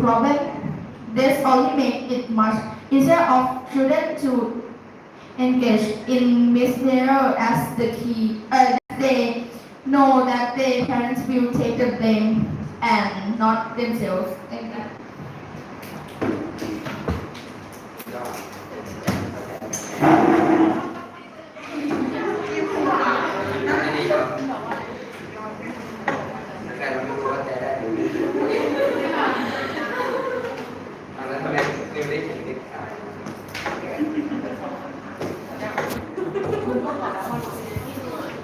problem. This only makes it much easier for children to engage in misbehavior as they know that their parents will take the blame and not themselves. Thank you. อันนี้ก็แต่เราไม่รู้ว่าแต่ได้หรืออันนั้นทำไมนิวได้ถึงติดขาย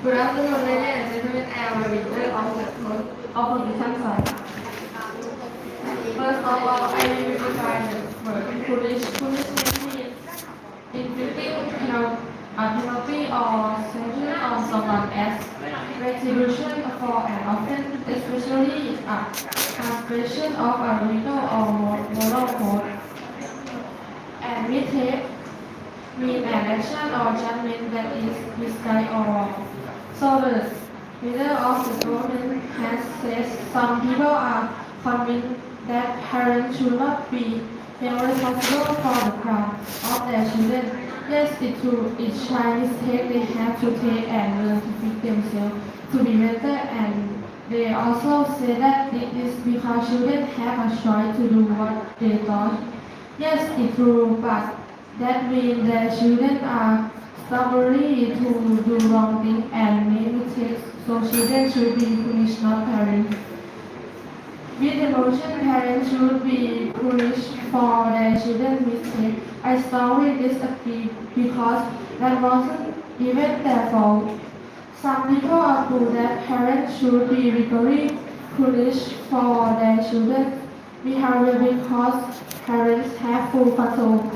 Good afternoon, ladies and gentlemen. I am a reader of the opposition side. First of all, I will define the word foolish. Foolishness means inflicting penalty or sanction on someone as retribution for an offense, especially a transgression of a legal or moral code. And mistake mean an action or judgment that is misguided or wrong. So the leader of the government has said some people are convinced that parents should not be held responsible for the crime of their children. Yes, it's true. Each child mistake they have to take and learn to fix themselves to be better. And they also say that it is because children have a choice to do what they thought. Yes, it's true, but that means that children are stubbornly to do wrong things and make mistakes, so children should be punished, not parents. With emotion, parents should be punished for their children's mistake. I strongly disagree because that wasn't even their fault. Some people argue that parents should be rigorously punished for their children's behavior because parents have full control.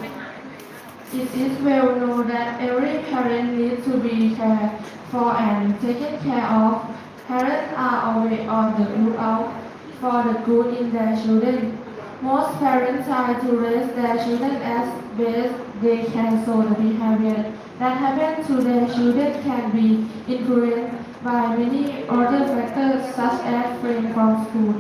It is well known that every parent needs to be cared for and taken care of. Parents are always on the lookout for the good in their children. Most parents try to raise their children as best they can so the behavior that happens to their children can be influenced by many other factors such as friends from school.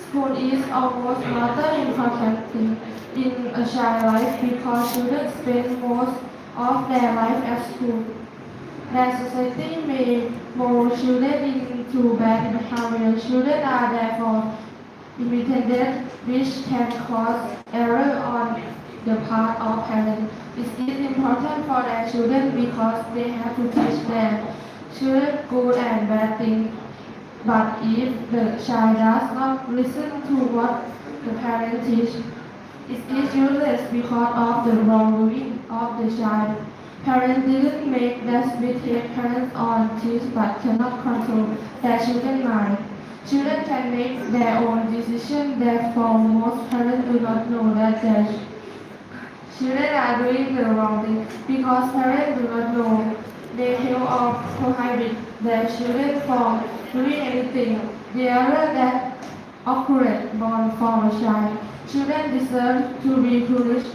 School is almost another important thing in a child's life because children spend most of their life at school. That society may mold children into bad behavior. Children are therefore imitated, which can cause error on the part of parents. It is important for their children because they have to teach their children good and bad things. But if the child does not listen to what the parent teach, it is useless because of the wrongdoing of the child. Parents didn't make that mistake. Parents on teach but cannot control their children's mind. Children can make their own decisions. Therefore, most parents do not know that their children are doing the wrong thing because parents do not know. They help or prohibit their children from doing anything. The error that occurred born from a child. Children deserve to be punished,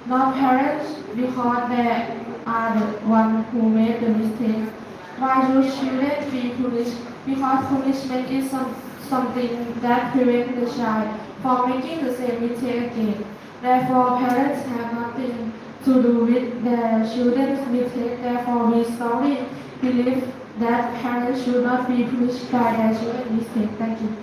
not parents, because they are the ones who made the mistake. Why should children be punished? Because punishment is something that prevents the child from making the same mistake again. Therefore, parents have nothing to do with their children's mistake. Therefore, we strongly believe that parents should not be punished by their children's mistake. Thank you.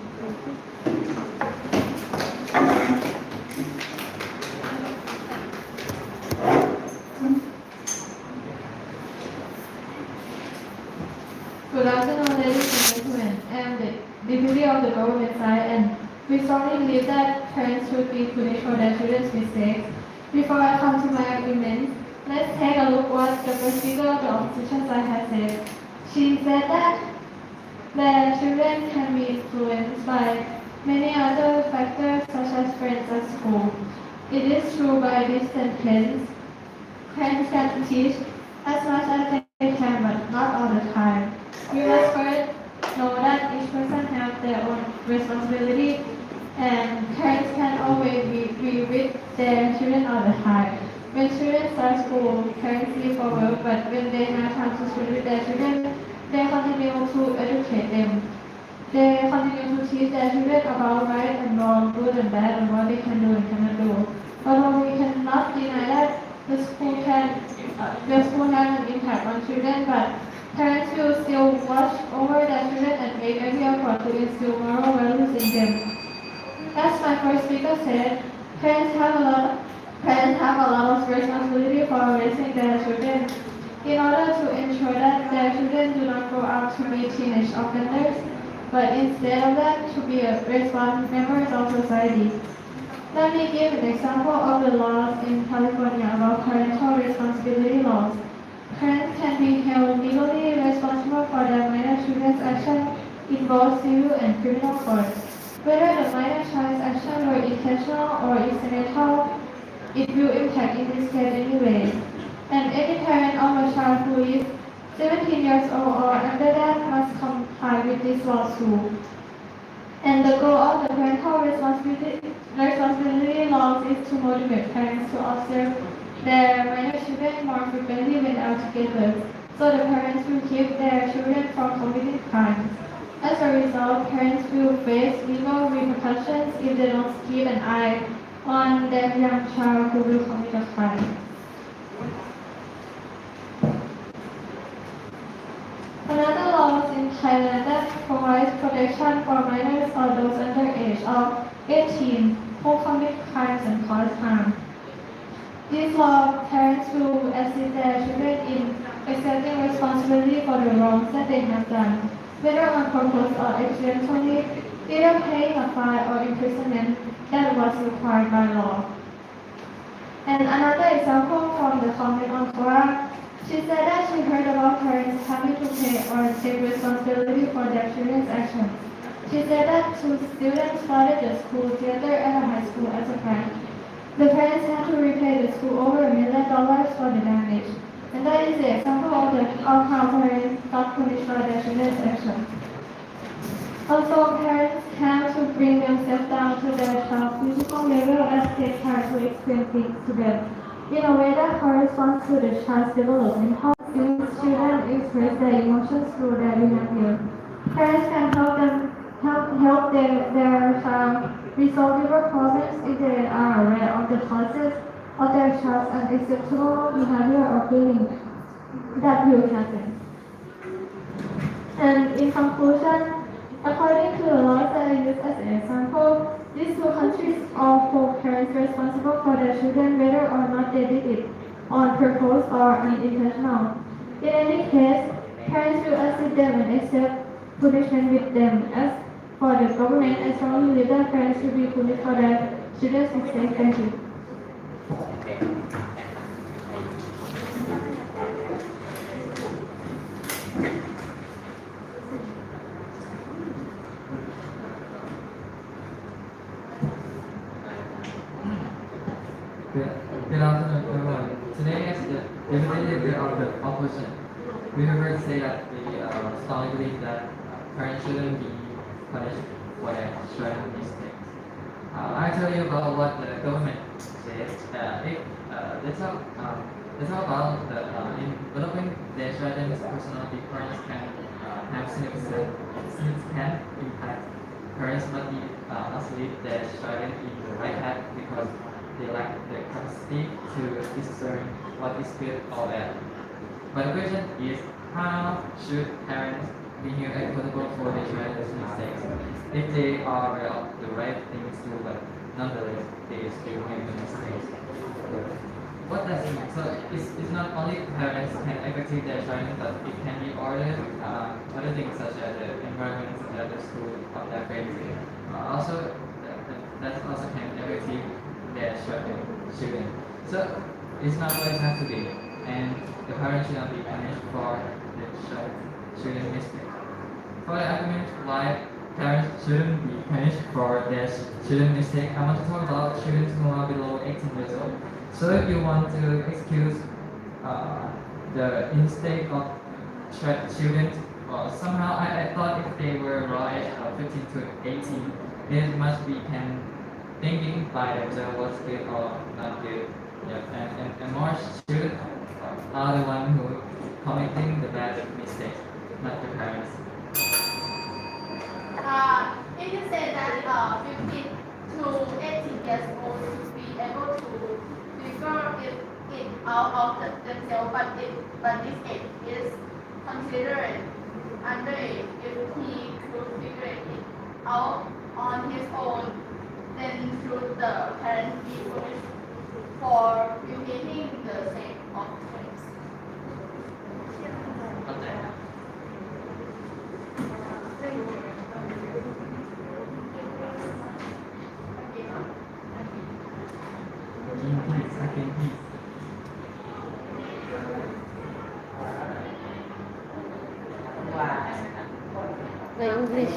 Good afternoon, ladies and gentlemen. I am the deputy of the government side, and we strongly believe that parents should be punished for their children's mistakes. Before I come to my argument, let's take a look what the first speaker of the opposition side has said. She said that their children can be influenced by many other factors such as friends at school. It is true by distant friends. Parents can teach as much as they can, but not all the time. We must first know that each person has their own responsibility, and parents can always be with their children all the time. When children start school, parents leave for work, but when they have time to spend with their children, they continue to educate them. They continue to teach their children about right and wrong, good and bad, and what they can do and cannot do. Although we cannot deny that the school has an impact on children, but parents will still watch over their children and make every effort to instill moral values in them. As my first speaker said, parents have a lot of responsibility for raising their children. In order to ensure that their children do not grow up to be teenage offenders, but instead of that to be responsible members of society. Let me give an example of the laws in California about parental responsibility laws. Parents can be held legally responsible for their minor children's action in both civil and criminal courts. Whether the minor child's action were intentional or incidental, it will impact in this case anyway. And any parent of a child who is 17 years old or under that must comply with this law too. And the goal of the parental responsibility laws is to motivate parents to observe their minor children more frequently when out together, so the parents will keep their children from committing crimes. As a result, parents will face legal repercussions if they don't keep an eye on their young child who will commit a crime. Another law in Thailand that provides protection for minors or those under age of 18 who commit crimes and cause harm. This law, parents will assist their children in accepting responsibility for the wrongs that they have done, whether on purpose or accidentally, either paying a fine or imprisonment that was required by law. And another example from the comment on Quora, she said that she heard about parents having to pay or take responsibility for their children's actions. She said that two students flooded the school theater at a high school as a prank. The parents had to repay the school over $1 million for the damage. And that is the example of how parents got punished for their children's actions. Also, parents have to bring themselves down to their child's physical level as they try to explain things to them in a way that corresponds to the child's development. How students express their emotions through their behavior. Parents can help their child resolve their problems if they are aware of the causes of their child's unacceptable behavior or feeling that will happen. And in conclusion, according to the laws that I used as an example, these two countries all hold parents responsible for their children whether or not they did it on purpose or unintentional. In any case, parents will assist them and accept punishment with them. As for the government, I strongly believe that parents should be punished for their children's mistakes. Thank you. Good afternoon, everyone. Today, as the representative of the opposition, we will say that we strongly believe that parents shouldn't be punished for their children's mistakes. I'll tell you about what the government says. Let's talk about in developing their children's personality. Parents can have significant impact. Parents must be lead their children in the right path because they lack the capacity to discern what is good or bad. But the question is, how should parents be held accountable for their children's mistakes if they are aware of the right things to do, but nonetheless they still make the mistakes? What does it mean? So it's not only parents can affect their children, but it can be other things such as the environment, such as the school of their family. Also, that also can affect their children. So it's not what it has to be, and the parents should not be punished for the children's mistake. For the argument why parents shouldn't be punished for their children's mistake, I want to talk about children who are below 18 years old. So if you want to excuse the mistake of children, somehow I thought if they were around age of 15 to 18, they must be thinking by themselves what's good or not good. Yeah. And more students are the ones who committing the bad mistakes, not the parents. If you say that 15 to 18 years old should be able to figure it out of themselves, but this age is considered underage. If he could figure it out on his own, then should the parent be punished for repeating the same offense? เข้าใจครับ Again, please. Again, please. The English.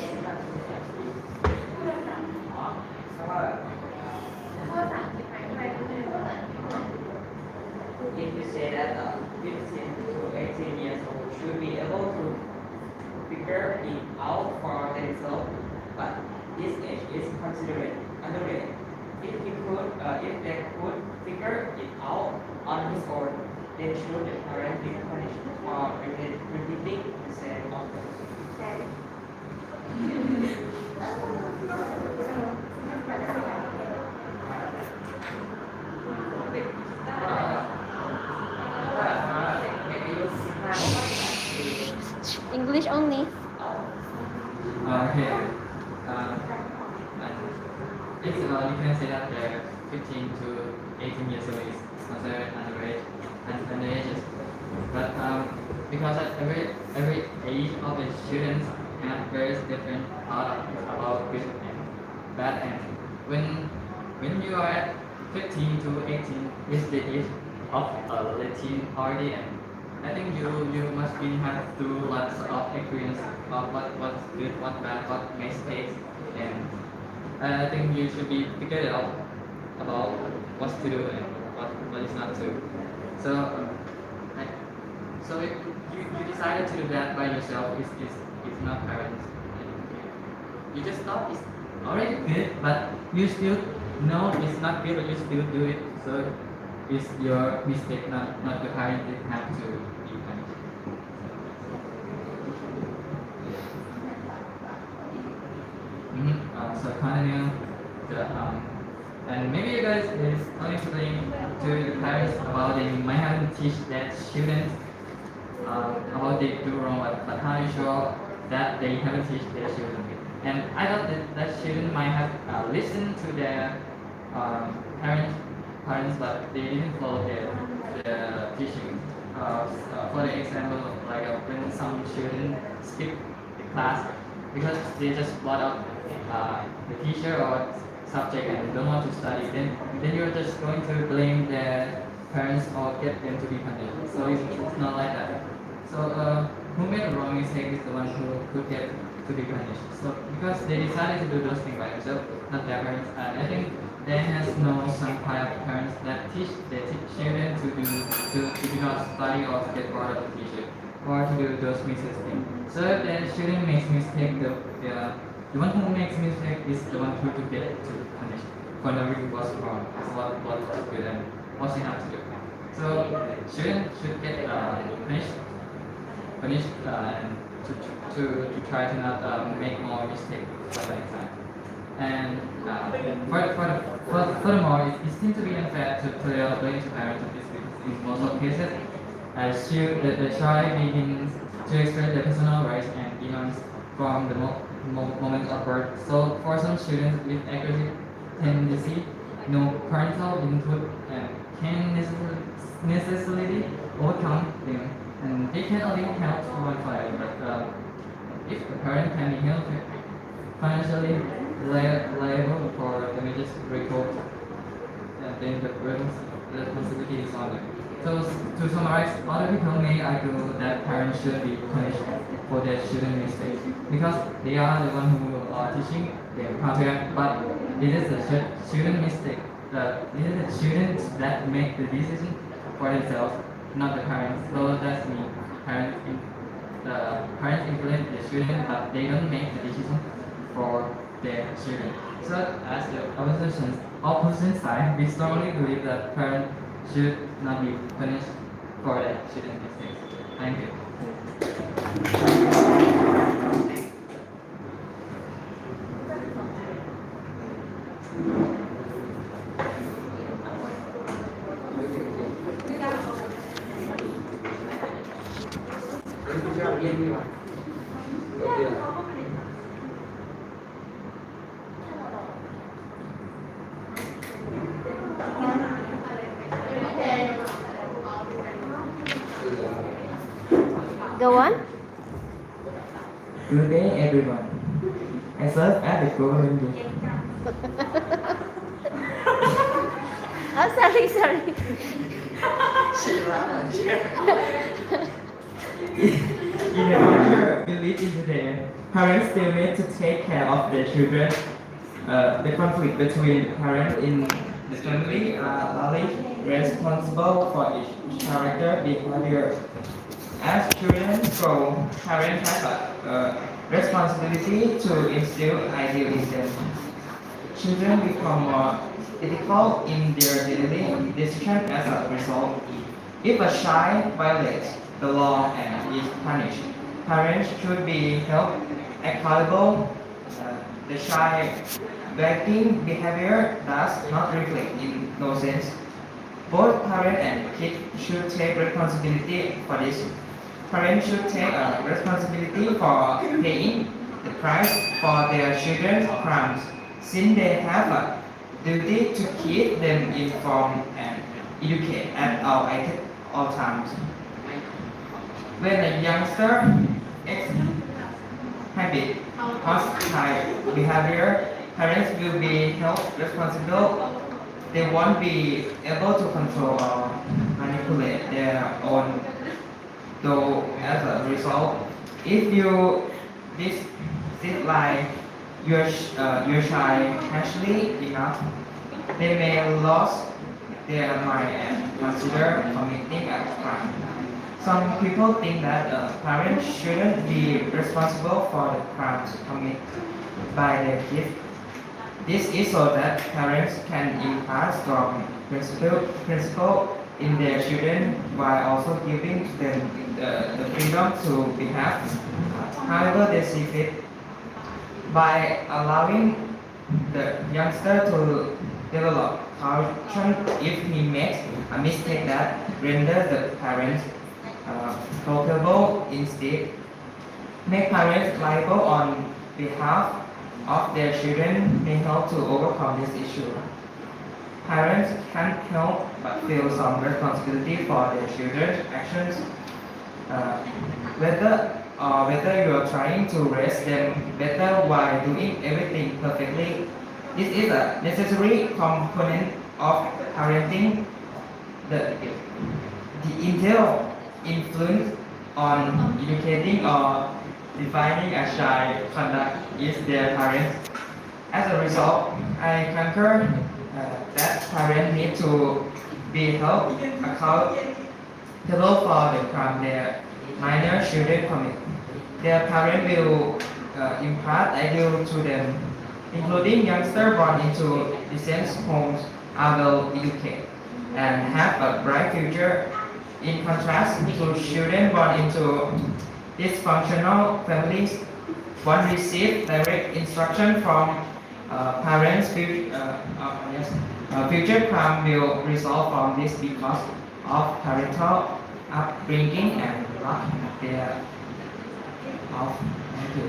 If you say that 15 to 18 years old should be able to figure it out for themselves, but this age is considered underage. If they could figure it out on his own, then should the parent be punished for repeating the same offense? English only. Okay. If you can say that the 15 to 18 years old is considered underage and underage, but because at every age of the students have very different thought about good and bad, and when you are at 15 to 18 is the age of teen party, and I think you must be have to lots of experience of what's good, what's bad, what mistakes, and I think you should be figured out about what to do and what is not to. So so if you decided to do that by yourself, it's not parents. You just thought it's already good, but you still know it's not good, but you still do it. So it's your mistake, not the parent that have to be punished. So continue the and maybe you guys is only to blame to the parents about they might have to teach that students about they do wrong, but how you sure that they haven't teach their children? And I thought that student might have listened to their parents, but they didn't follow their teaching. For the example, like when some students skip the class because they just brought up the teacher or subject and don't want to study, then you're just going to blame their parents or get them to be punished. So it's not like that. So who made a wrong mistake is the one who could get to be punished. So because they decided to do those things by themselves, not their parents. And I think there has no some kind of parents that teach their children to not study or to get bored of the teacher or to do those mistakes. So if the student makes mistake, the one who makes mistake is the one who could get to punish for knowing what's wrong, what was good and what's not to do. So student should get punished and to try to not make more mistakes for the next time. And furthermore, it seems to be unfair to blame to parents of this because in most of cases, the child begins to express their personal rights and demands from the moment of birth. So for some students with aggressive tendency, no parental input can necessarily overcome them, and they can only help one child. But if the parent can be held financially liable for damages recalled, then the responsibility is on them. So to summarize, other people may argue that parents should be punished for their student mistakes because they are the one who are teaching them how to act. But it is the student mistake. It is the students that make the decision for themselves, not the parents. So that's me. The parents influence the student, but they don't make the decision for their children. So as the opposition side, we strongly believe that parents should not be punished for their student mistakes. Thank you. เย็นดีกว่าเดี๋ยว Go on. Good day, everyone. I serve at the government. Oh, sorry, sorry. In the culture we live in today, parents still need to take care of their children. The conflict between parents in the family are largely responsible for each character behavior. As children grow, parents have a responsibility to instill ideals in them. Children become more ethical in their daily decisions as a result. If a child violates the law and is punished, parents should be held accountable. The child acting behavior does not reflect innocence. Both parent and kid should take responsibility for this. Parents should take responsibility for paying the price for their children's crimes, since they have a duty to keep them informed and educated at all times. When a youngster exhibits hostile behavior, parents will be held responsible. They won't be able to control or manipulate their own. Though as a result, if you dislike your child harshly enough, they may lose their mind and consider committing a crime. Some people think that parents shouldn't be responsible for the crimes committed by their kids. This is so that parents can impart strong principle in their children while also giving them the freedom to behave however they see fit. By allowing the youngster to develop caution if he makes a mistake that renders the parents culpable instead, make parents liable on behalf of their children may help to overcome this issue. Parents can't help but feel some responsibility for their children's actions, whether you are trying to raise them better while doing everything perfectly. This is a necessary component of parenting. The intel influence on educating or defining a child's conduct is their parents. As a result, I concur that parents need to be held accountable for the crime their minor children commit. Their parents will impart ideals to them, including youngsters born into decent homes are well educated and have a bright future. In contrast to children born into dysfunctional families, one receive direct instruction from parents. Future crime will result from this because of parental upbringing and lack thereof. Thank you.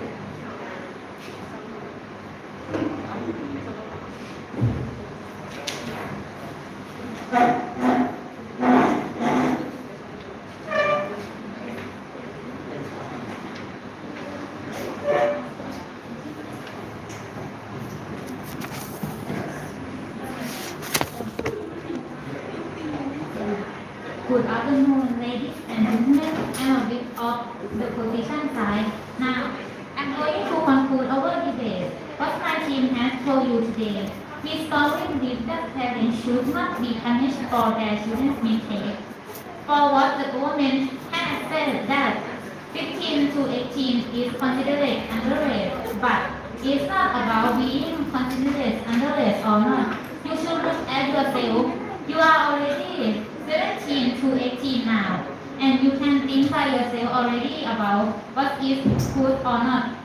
Good afternoon, ladies and gentlemen. I'm a bit of the position side. Now, I'm going to conclude our debate. What my team has told you today. We strongly believe that parents should not be punished for their children's mistakes. For what the government has said that 15 to 18 is considered underage, but it's not about being considered underage or not. You should look at yourself. You are already 17 to 18 now, and you can think by yourself already about what is good or not.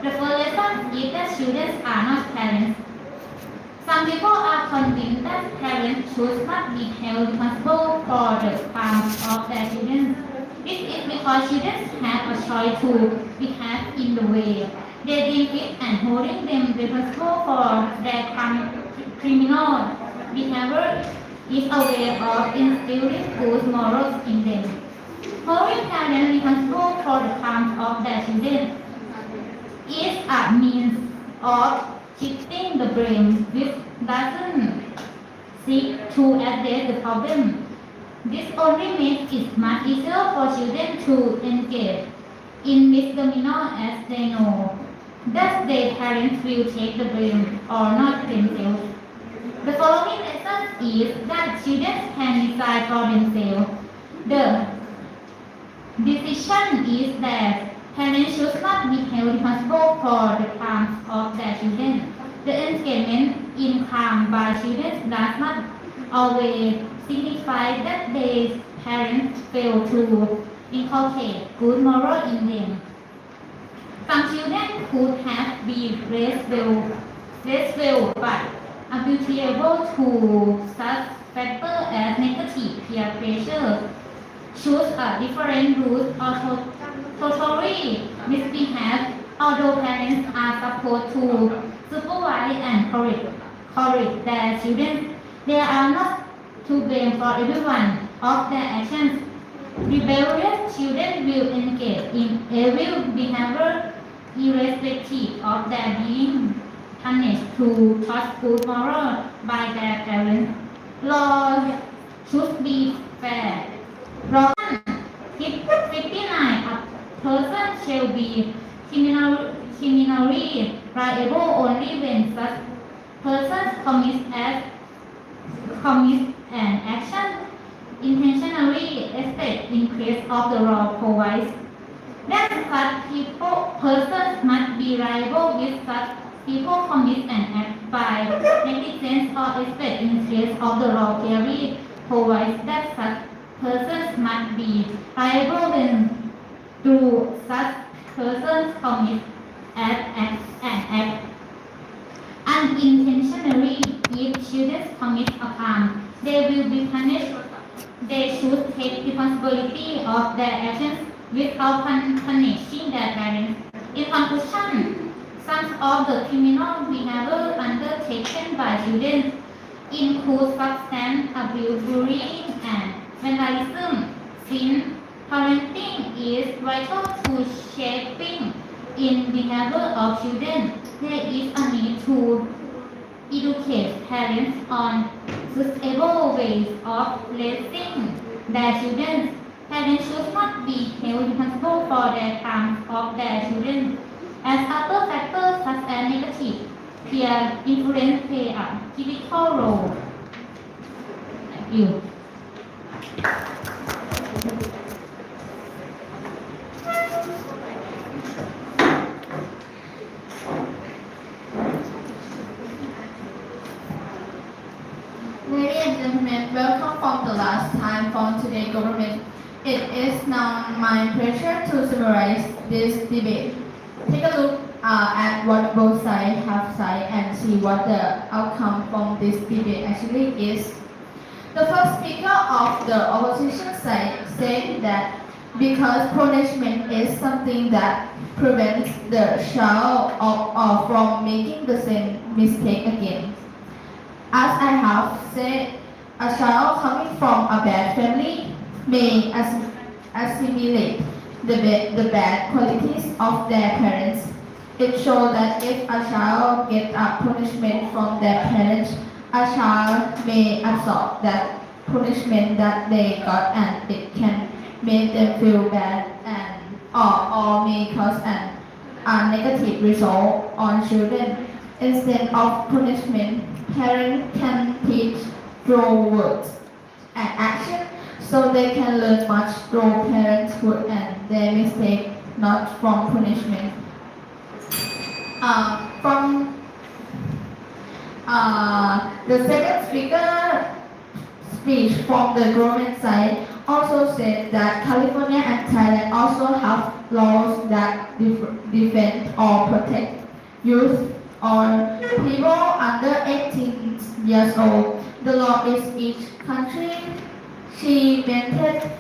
The first lesson is that children are not parents. Some people are convinced that parents should not be held responsible for the crimes of their children. This is because children have a choice to behave in the way they deem it and holding them responsible for their criminal behavior is a way of instilling good morals in them. Holding parents responsible for the crimes of their children is a means of shifting the blame which doesn't seek to address the problem. This only makes it much easier for children to engage in misdemeanor as they know that their parents will take the blame or not themselves. The following lesson is that children can decide for themselves. The decision is that parents should not be held responsible for the crimes of their children. The engagement in crime by children does not always signify that their parents fail to inculcate good moral in them. Some children could have been raised well but attributable to such factors as negative peer pressure, choose a different route or totally misbehave. Although parents are supposed to supervise and correct their children, they are not to blame for every one of their actions. Rebellious children will engage in evil behavior irrespective of their being punished to touch good moral by their parents. Law should be fair. Law 59. A person shall be criminally liable only when such person commits an action intentionally except in case of the law provides that such persons must be liable if such people commit an act by negligence or except in case of the law clearly provides that such persons must be liable when through such persons commit an act unintentionally. If children commit a crime, they will be punished. They should take responsibility of their actions without punishing their parents. In conclusion, some of the criminal behavior undertaken by children include substance abuse, bullying, and vandalism. Since parenting is vital to shaping in behavior of children, there is a need to educate parents on suitable ways of raising their children. Parents should not be held responsible for the crimes of their children, as other factors such as negative peer influence play a critical role. Thank you. Ladies and gentlemen, welcome from the last time from today's government. It is now my pleasure to summarize this debate. Take a look at what both sides have said and see what the outcome from this debate actually is. The first speaker of the opposition side said that because punishment is something that prevents the child from making the same mistake again. As I have said, a child coming from a bad family may assimilate the bad qualities of their parents. It shows that if a child gets a punishment from their parents, a child may absorb that punishment that they got and it can make them feel bad and or may cause a negative result on children. Instead of punishment, parents can teach through words and action so they can learn much through parenthood and their mistake, not from punishment. The second speaker speech from the government side also said that California and Thailand also have laws that defend or protect youth or people under 18 years old. The law is each country. She maintained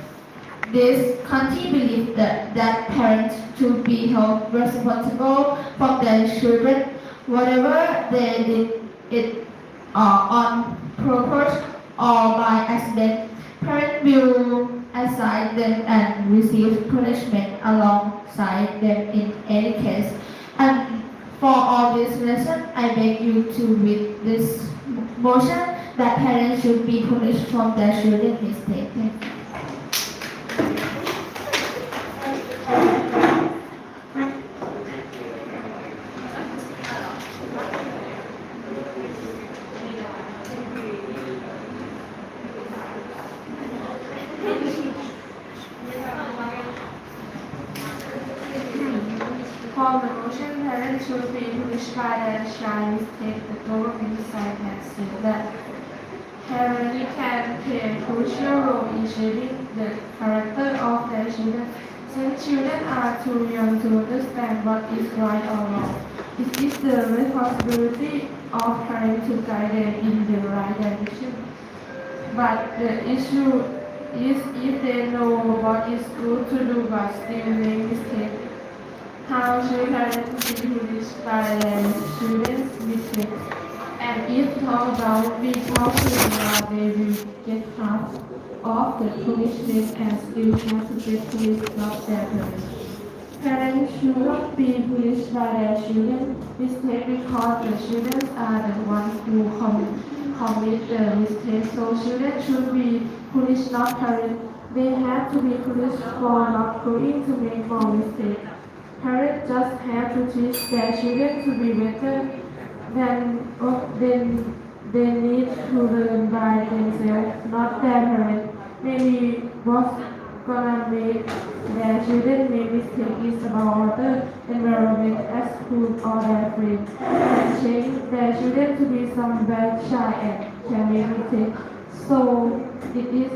This country believes that parents should be held responsible for their children, whatever they did it on purpose or by accident. Parents will assign them and receive punishment alongside them in any case. And for all these reasons, I beg you to read this motion that parents should be punished for their children's mistakes. Thank you. For the motion, parents should be punished by their child mistake. The government side has said that parents can play a crucial role in shaping the character of their children. Since children are too young to understand what is right or wrong, it is the responsibility of parents to guide them in the right direction. But the issue is if they know what is good to do but still make mistakes. How should parents be punished by their children's mistakes? And if talk about being popular, they will get half of the punishment and still have to get punished of their parents. Parents should not be punished by their children's mistakes because the children are the ones who commit the mistake. So children should be punished, not parents. They have to be punished for not going to make more mistakes. Parents just have to teach their children to be better than they need to learn by themselves, not their parents. Maybe what's gonna make their children make mistakes is about water, environment, at school or their friends. And change their children to be some bad child and can make mistakes. So it is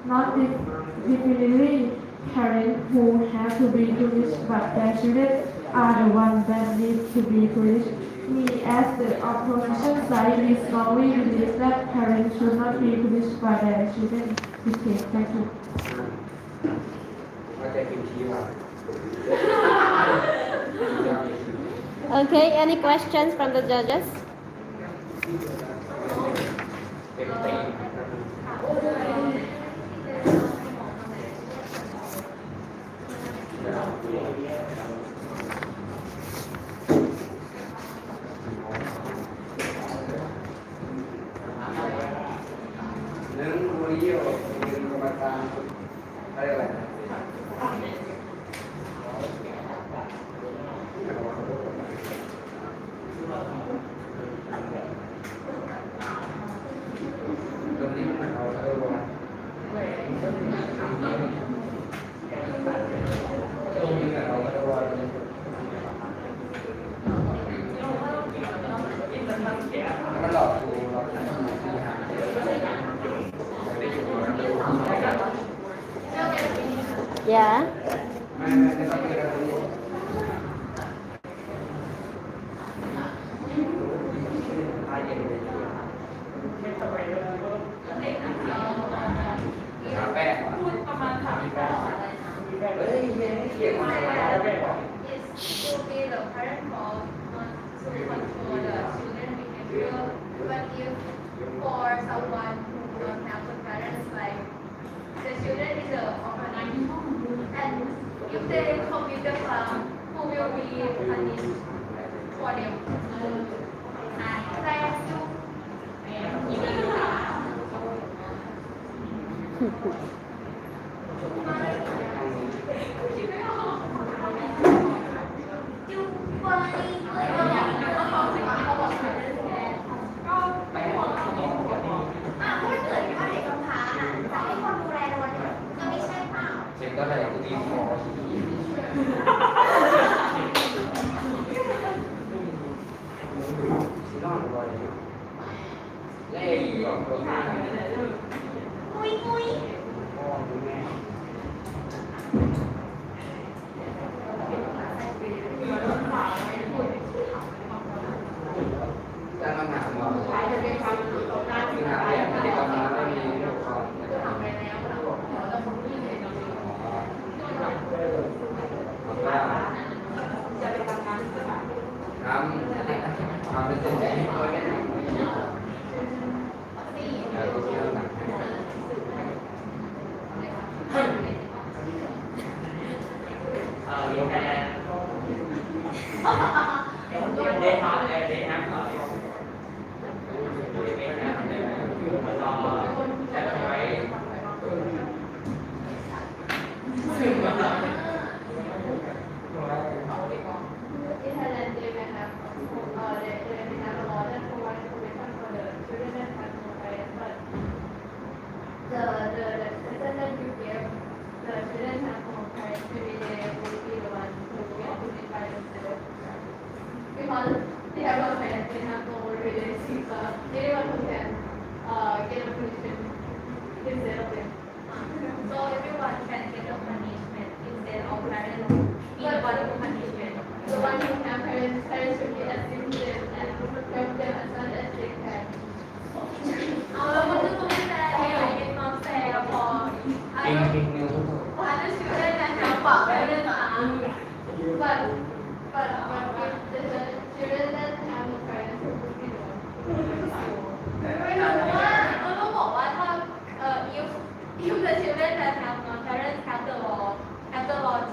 not definitely parents who have to be punished, but their children are the ones that need to be punished. Me, as the opposition side, we strongly believe that parents should not be punished by their children. Okay, thank you. ว่าจะกินทีว่า Okay, any questions from the judges? เต็มตีนั้นวันนี้เราเป็นกรรมการอะไรอะไรตรงนี้มันเอาว่าตรงนี้เอาว่ามันหลอกกูหลอกที่หา Yeah. ไม่ต้องไปกันเลยหาเย็นเลยหาแป้งพูดประมาณถามแป้งเฮ้ยเย็นเกี่ยงอะไรแป้ง It's okay the parent fault not to control the children behavior, but if for someone who don't have the parents like the children is the opponent, and if they commit the crime, who will be punished for them? Thank you. เช็คก็ได้กูตีคอสีน้องบ่อยเล่ยก่อนตัวมาพ่อคุณแม่การมาหาหมอคือหาแพทย์ไม่ได้กำลังไม่มีโรคคอ ปิงปิงนิ้ว other children that have parents are, but if the children that have no parentsไม่รู้ว่าต้องบอกว่าถ้าif the children that have no parents have the law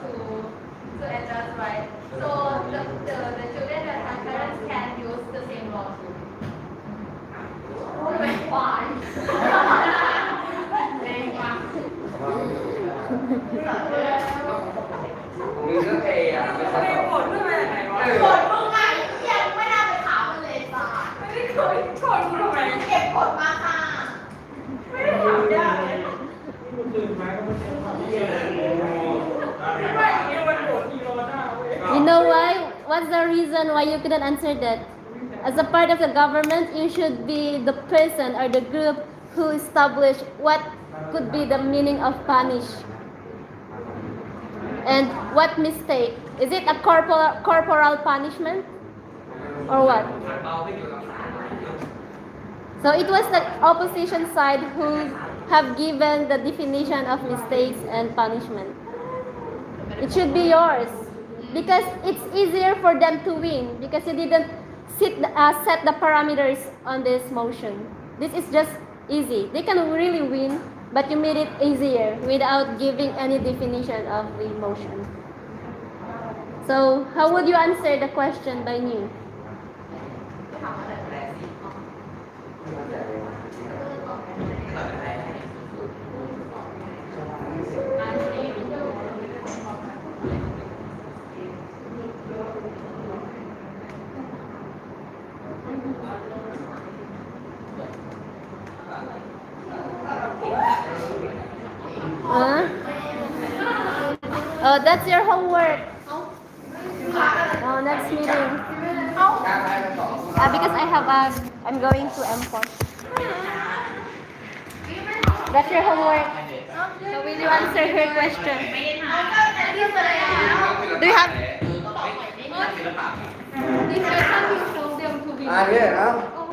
to adjust, right? So the children that have parents can use the same law too. Oh my god. มึงก็เพย์อ่ะไม่ใช่หรอก กดมึงไงยังไม่น่าไปถามมันเลยจ้าไม่ได้กดมึงทำไมเก็บกดมาค่ะไม่ได้ถามยากเลย You know why? What's the reason why you couldn't answer that? As a part of the government, you should be the person or the group who establish what could be the meaning of punish. And what mistake? Is it a corporal punishment? Or what? So it was the opposition side who have given the definition of mistakes and punishment. It should be yours. Because it's easier for them to win because you didn't set the parameters on this motion. This is just easy. They can really win, but you made it easier without giving any definition of the motion. So how would you answer the question by New? Huh? Oh, that's your homework. Oh, next meeting. Because I'm going to MPOS. That's your homework. So will you answer her question? Do you have? This question you show them to be. อ่านเนี่ยเอา Oh,